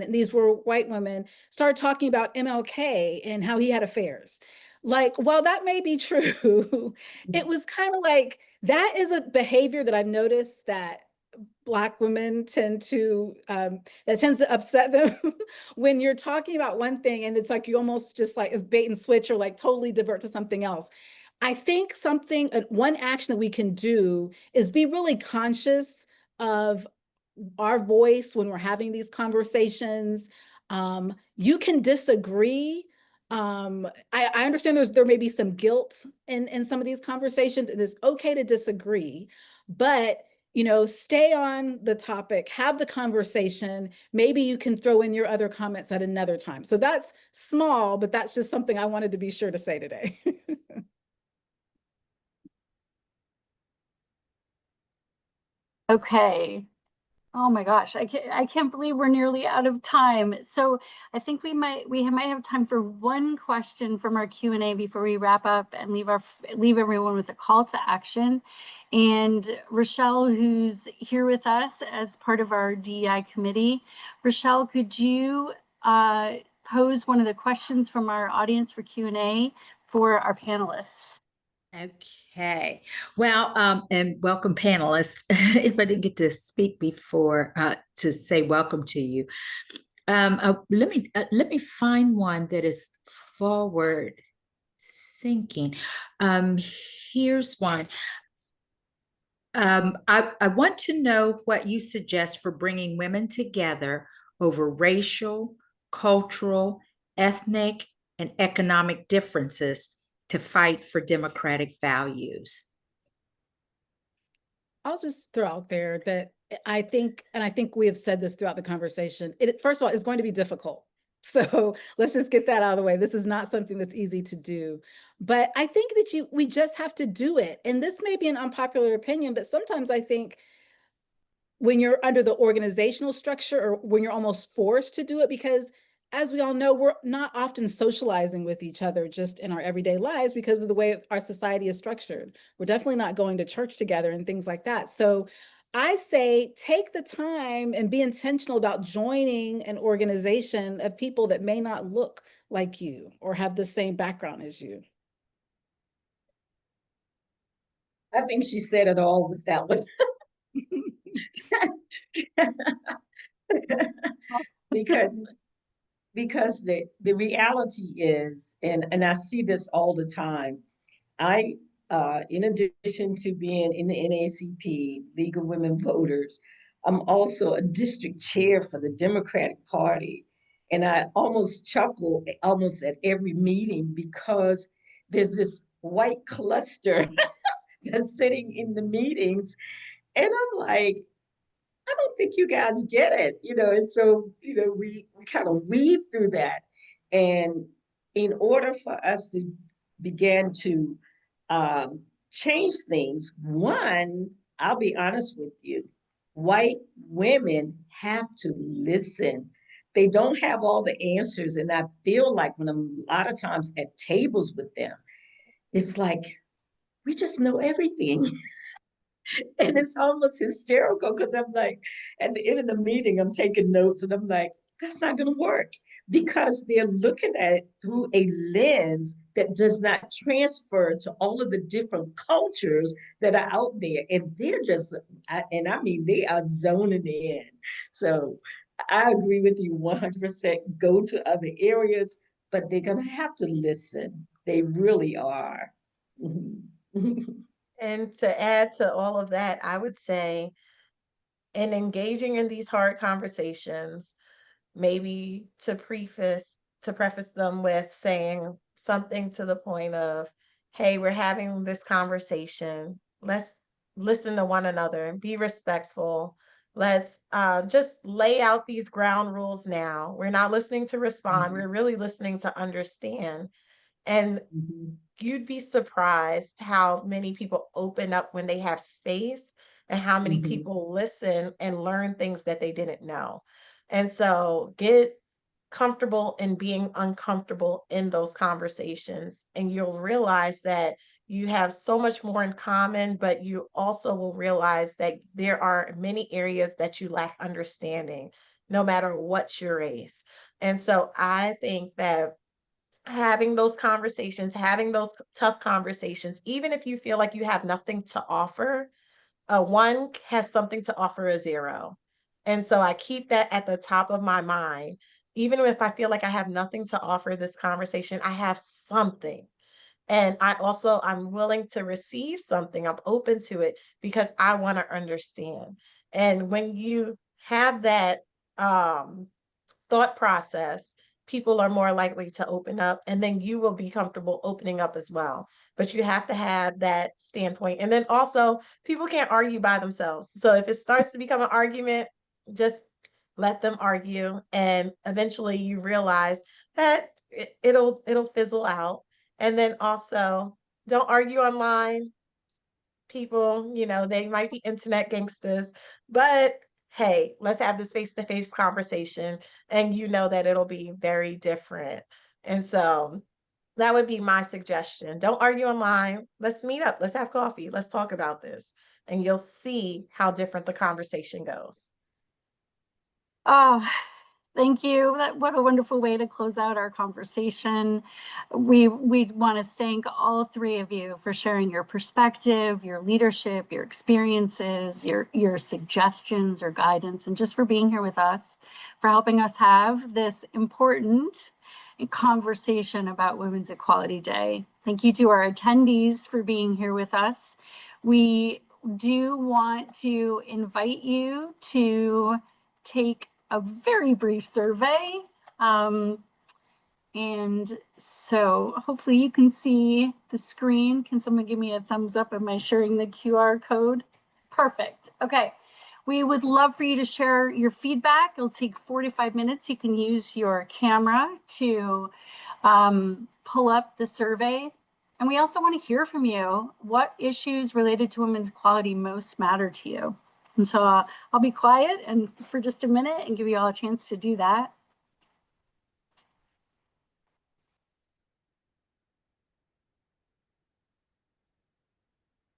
these were white women, started talking about MLK and how he had affairs. Like, while that may be true, it was kind of like, that is a behavior that I've noticed that Black women that tends to upset them when you're talking about one thing and it's like you almost just like it's bait and switch or like totally divert to something else. I think one action that we can do is be really conscious of our voice when we're having these conversations. You can disagree. I understand there may be some guilt in some of these conversations. It is okay to disagree, but stay on the topic, have the conversation. Maybe you can throw in your other comments at another time. So that's small, but that's just something I wanted to be sure to say today. Okay. Oh my gosh, I can't believe we're nearly out of time. So I think we might have time for one question from our Q&A before we wrap up and leave everyone with a call to action. And Rochelle, who's here with us as part of our DEI committee, Rochelle, could you pose one of the questions from our audience for Q&A for our panelists? Okay. Well, and welcome panelists. If I didn't get to speak before, to say welcome to you. Let me find one that is forward thinking. Here's one. I want to know what you suggest for bringing women together over racial, cultural, ethnic, and economic differences to fight for democratic values. I'll just throw out there that I think we have said this throughout the conversation, first of all, it's going to be difficult. So let's just get that out of the way. This is not something that's easy to do. But I think that we just have to do it. And this may be an unpopular opinion, but sometimes I think when you're under the organizational structure or when you're almost forced to do it, because as we all know, we're not often socializing with each other just in our everyday lives because of the way our society is structured. We're definitely not going to church together and things like that. So I say take the time and be intentional about joining an organization of people that may not look like you or have the same background as you. I think she said it all with that one. because because the reality is, and I see this all the time. I in addition to being in the NAACP, League of Women Voters, I'm also a district chair for the Democratic Party. And I almost chuckle almost at every meeting because there's this white cluster that's sitting in the meetings. And I'm like, I don't think you guys get it, and so, we kind of weave through that. And in order for us to begin to change things, one, I'll be honest with you, white women have to listen. They don't have all the answers. And I feel like when I'm a lot of times at tables with them, it's like, we just know everything. And it's almost hysterical because I'm like, at the end of the meeting, I'm taking notes and I'm like, that's not going to work because they're looking at it through a lens that does not transfer to all of the different cultures that are out there. And they're just, and I mean, they are zoning in. So I agree with you 100%. Go to other areas, but they're going to have to listen. They really are. And to add to all of that, I would say in engaging in these hard conversations, maybe to preface them with saying something to the point of, hey, we're having this conversation. Let's listen to one another and be respectful. Let's just lay out these ground rules now. We're not listening to respond. We're really listening to understand. And Mhm. you'd be surprised how many people open up when they have space and how many Mhm. people listen and learn things that they didn't know. And so get comfortable in being uncomfortable in those conversations. And you'll realize that you have so much more in common, but you also will realize that there are many areas that you lack understanding, no matter what your race. And so I think that having those conversations, having those tough conversations, even if you feel like you have nothing to offer, one has something to offer a zero. And so I keep that at the top of my mind. Even if I feel like I have nothing to offer this conversation, I have something. And I'm willing to receive something. I'm open to it because I want to understand. And when you have that um thought process, people are more likely to open up, and then you will be comfortable opening up as well. But you have to have that standpoint. And then also, people can't argue by themselves. So if it starts to become an argument, just let them argue. And eventually you realize that it'll fizzle out. And then also, don't argue online. People, they might be internet gangsters, but hey, let's have this face-to-face conversation and you know that it'll be very different. And so that would be my suggestion. Don't argue online. Let's meet up. Let's have coffee. Let's talk about this. And you'll see how different the conversation goes. Oh, thank you. What a wonderful way to close out our conversation. We want to thank all three of you for sharing your perspective, your leadership, your experiences, your suggestions or guidance, and just for being here with us, for helping us have this important conversation about Women's Equality Day. Thank you to our attendees for being here with us. We do want to invite you to take a very brief survey. And so hopefully you can see the screen. Can someone give me a thumbs up? Am I sharing the QR code? Perfect. Okay. We would love for you to share your feedback. It'll take 45 minutes. You can use your camera to pull up the survey. And we also want to hear from you. What issues related to women's equality most matter to you? And so I'll be quiet and for just a minute and give you all a chance to do that.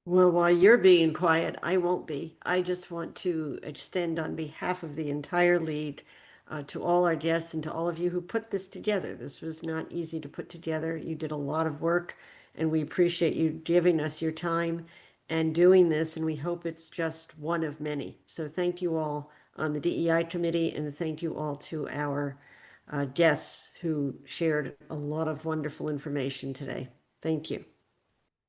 Well, while you're being quiet, I won't be. I just want to extend on behalf of the entire league to all our guests and to all of you who put this together. This was not easy to put together. You did a lot of work, and we appreciate you giving us your time and doing this, and we hope it's just one of many. So thank you all on the DEI committee, and thank you all to our guests who shared a lot of wonderful information today. Thank you.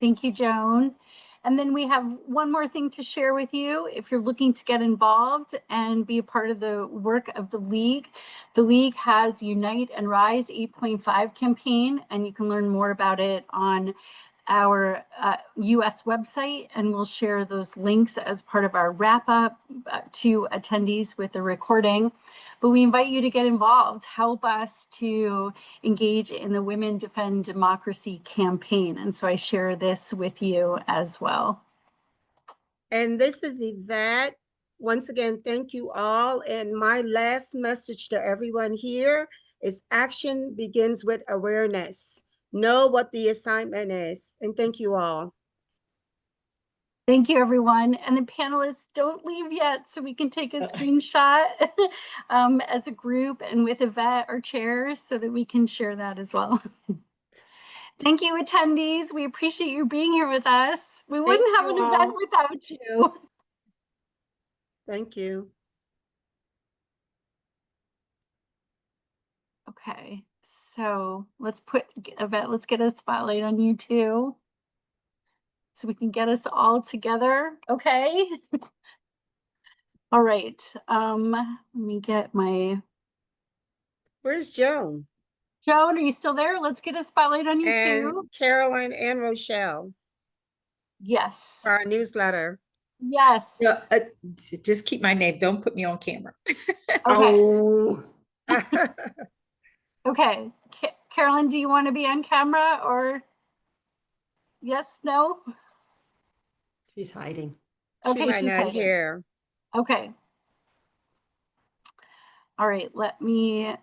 Thank you, Joan. And then we have one more thing to share with you. If you're looking to get involved and be a part of the work of the League has Unite and Rise 8.5 campaign, and you can learn more about it on our US website, and we'll share those links as part of our wrap up to attendees with the recording. But we invite you to get involved, help us to engage in the Women Defend Democracy campaign. And so I share this with you as well. And this is Yvette. Once again, thank you all. And my last message to everyone here is action begins with awareness. Know what the assignment is. And thank you all. Thank you, everyone. And the panelists, don't leave yet so we can take a screenshot as a group and with Yvette, our chair, so that we can share that as well. Thank you, attendees. We appreciate you being here with us. We wouldn't have an event without you. Thank you. Okay, so let's get a spotlight on you too, so we can get us all together. Okay. All right. Let me get my. Where's Joan? Joan, are you still there? Let's get a spotlight on you too. Carolyn and Rochelle. Yes. For our newsletter. Yes. No, just keep my name. Don't put me on camera. Okay. Oh. Okay. Carolyn, do you want to be on camera or yes, no? She's hiding. Okay, she might she's not hiding. hear. Okay. All right, let me.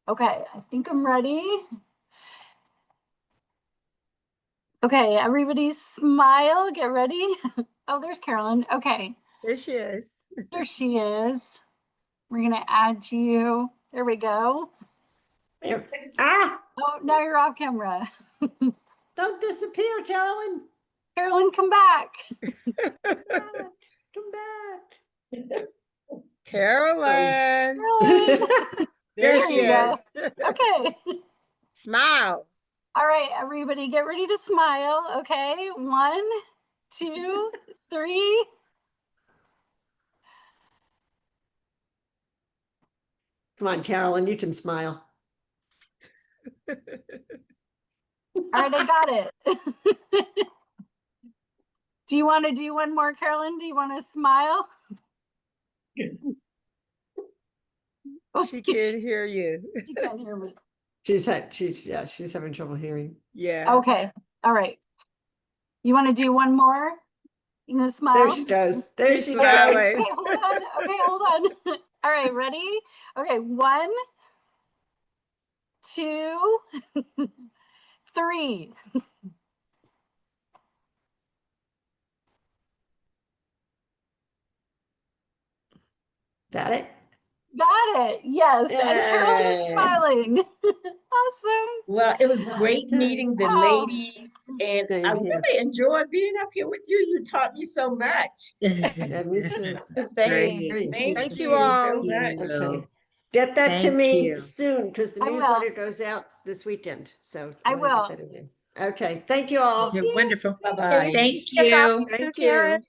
Okay, I think I'm ready. Okay, everybody smile, get ready. Oh, there's Carolyn. Okay. There she is. There she is. We're gonna add you. There we go. Ah! Oh, now you're off camera. Don't disappear, Carolyn. Carolyn, come back. Come back. Carolyn. Carolyn. There There she you go. is. Okay. Smile. All right, everybody get ready to smile. Okay, 1, 2, 3. Come on, Carolyn, you can smile. All right, I got it. Do you want to do one more, Carolyn? Do you want to smile? She can't hear you. She can't hear me. She's having trouble hearing. Yeah. Okay. All right. You want to do one more? You gonna smile? There she goes. There She's she smiling. goes. Okay, hold on. Okay, hold on. All right, ready? Okay, 1, 2, 3. Got it? Got it. Yes. And Carolyn is Yay. smiling. Awesome. Well, it was great meeting the Oh. ladies, and Same I here. really enjoyed being up here with you. You taught me so much. Yeah, me too. That's Thank- great. Thank you all. so much. Okay. Get that to Thank me you. soon because the I will. newsletter goes out this weekend. So I wanna get will. that in there. Okay. Thank you all. You're wonderful. Bye-bye. Thank Get a you. copy too, Thank Karen. you.